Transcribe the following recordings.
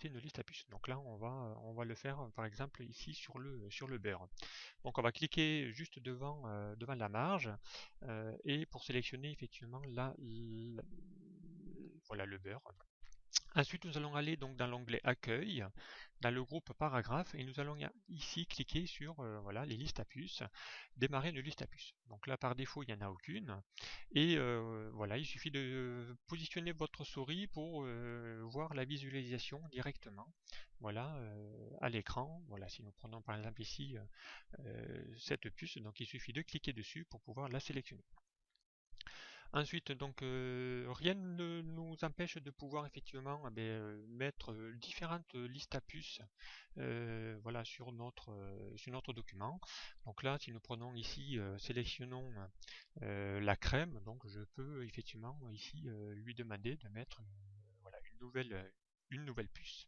rajouter une liste à puces. Donc là, on va le faire par exemple ici sur le beurre. Donc on va cliquer juste devant la marge et pour sélectionner effectivement voilà le beurre. Ensuite, nous allons aller donc dans l'onglet Accueil, dans le groupe Paragraphe, et nous allons ici cliquer sur voilà, les listes à puces, démarrer une liste à puces. Donc là, par défaut, il n'y en a aucune. Et voilà, il suffit de positionner votre souris pour voir la visualisation directement. Voilà, à l'écran. Voilà, si nous prenons par exemple ici cette puce, donc il suffit de cliquer dessus pour pouvoir la sélectionner. Ensuite, donc rien ne nous empêche de pouvoir effectivement mettre différentes listes à puces voilà, sur notre document. Donc là, si nous prenons ici, sélectionnons la crème, donc je peux effectivement ici lui demander de mettre voilà, une nouvelle puce.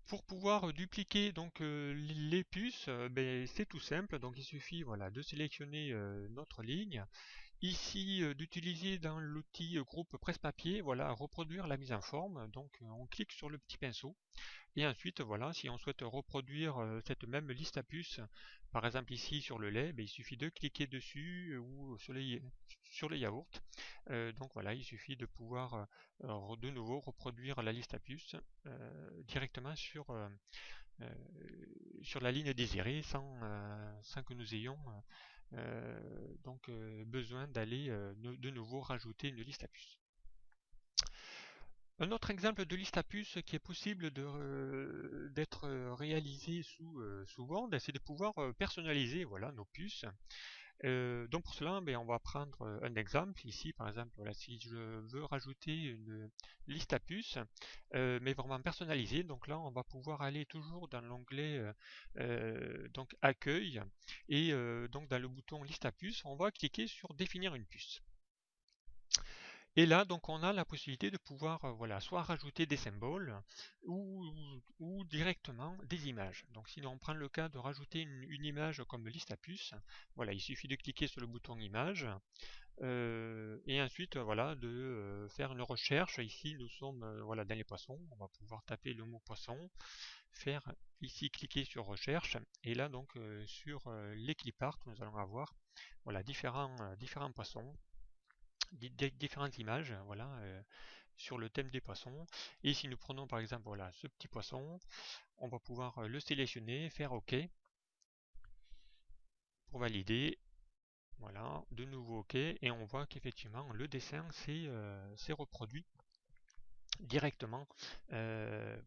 Pour pouvoir dupliquer donc les puces, c'est tout simple, donc il suffit voilà, de sélectionner notre ligne, ici d'utiliser dans l'outil groupe presse-papier, voilà, reproduire la mise en forme, donc on clique sur le petit pinceau, et ensuite voilà, si on souhaite reproduire cette même liste à puces, par exemple ici sur le lait, il suffit de cliquer dessus ou sur les yaourts. Donc voilà, il suffit de pouvoir de nouveau reproduire la liste à puces directement sur la ligne désirée sans que nous ayons donc besoin d'aller de nouveau rajouter une liste à puces. Un autre exemple de liste à puces qui est possible d'être réalisé sous Word, c'est de pouvoir personnaliser voilà, nos puces. Donc pour cela, on va prendre un exemple. Ici, par exemple, voilà, si je veux rajouter une liste à puces, mais vraiment personnalisée, donc là, on va pouvoir aller toujours dans l'onglet donc Accueil, et donc dans le bouton liste à puces, on va cliquer sur Définir une puce. Et là, donc, on a la possibilité de pouvoir voilà, soit rajouter des symboles ou directement des images. Donc, si on prend le cas de rajouter une image comme liste à puces, voilà, il suffit de cliquer sur le bouton image et ensuite voilà, de faire une recherche. Ici, nous sommes voilà, dans les poissons. On va pouvoir taper le mot poisson, faire ici cliquer sur recherche, et là, donc, sur les clipart, nous allons avoir voilà, différents poissons. Différentes images voilà, sur le thème des poissons. Et si nous prenons par exemple voilà, ce petit poisson, on va pouvoir le sélectionner, faire OK pour valider. Voilà, de nouveau OK, et on voit qu'effectivement le dessin s'est reproduit directement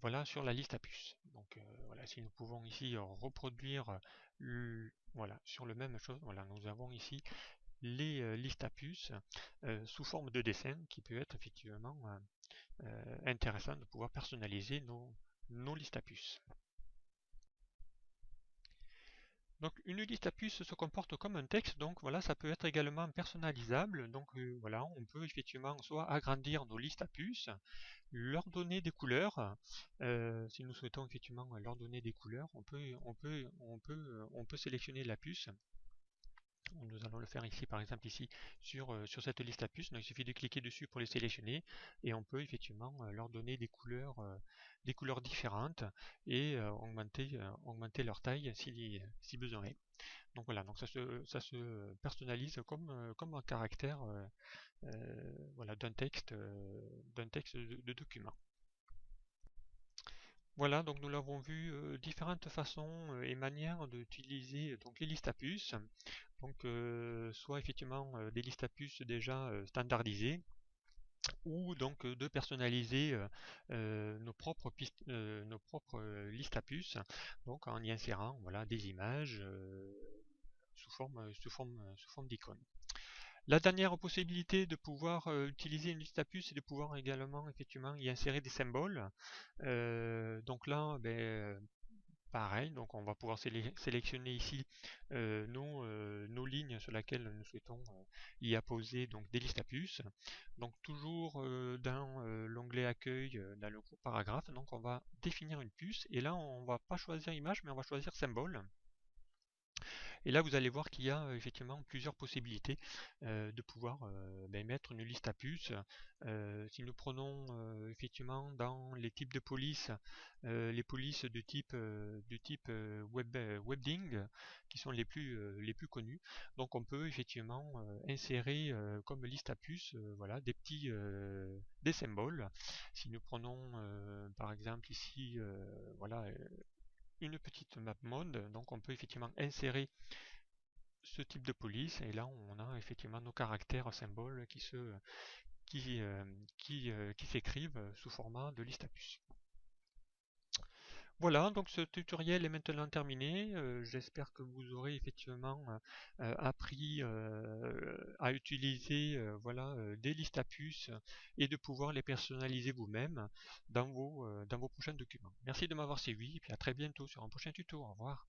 voilà, sur la liste à puces. Donc voilà, si nous pouvons ici reproduire voilà, sur le même chose, voilà, nous avons ici les listes à puces sous forme de dessin qui peut être effectivement intéressant de pouvoir personnaliser nos listes à puces. Donc une liste à puces se comporte comme un texte, donc voilà, ça peut être également personnalisable. Donc voilà, on peut effectivement soit agrandir nos listes à puces, leur donner des couleurs. Si nous souhaitons effectivement leur donner des couleurs, on peut sélectionner la puce. Nous allons le faire ici, par exemple ici sur cette liste à puces. Donc, il suffit de cliquer dessus pour les sélectionner, et on peut effectivement leur donner des couleurs différentes et augmenter leur taille si besoin est. Donc voilà, donc ça se personnalise comme un caractère voilà, d'un texte de document. Voilà, donc nous l'avons vu, différentes façons et manières d'utiliser donc les listes à puces. Donc soit effectivement des listes à puces déjà standardisées, ou donc de personnaliser nos propres listes à puces, donc en y insérant voilà, des images sous forme d'icônes. La dernière possibilité de pouvoir utiliser une liste à puces, c'est de pouvoir également effectivement y insérer des symboles. Donc là, pareil, donc on va pouvoir sélectionner ici nos lignes sur lesquelles nous souhaitons y apposer donc des listes à puces. Donc toujours dans l'onglet accueil, dans le groupe paragraphe, donc on va définir une puce, et là on va pas choisir image mais on va choisir symbole. Et là, vous allez voir qu'il y a effectivement plusieurs possibilités de pouvoir mettre une liste à puces. Si nous prenons effectivement dans les types de police, les polices de type WebDing, qui sont les plus connus. Donc on peut effectivement insérer comme liste à puces voilà, des symboles. Si nous prenons par exemple ici voilà, une petite map mode, donc on peut effectivement insérer ce type de police et là on a effectivement nos caractères symboles qui, euh, qui s'écrivent sous format de liste à puces. Voilà, donc ce tutoriel est maintenant terminé. J'espère que vous aurez effectivement appris à utiliser voilà, des listes à puces et de pouvoir les personnaliser vous-même dans vos prochains documents. Merci de m'avoir suivi et puis à très bientôt sur un prochain tuto. Au revoir.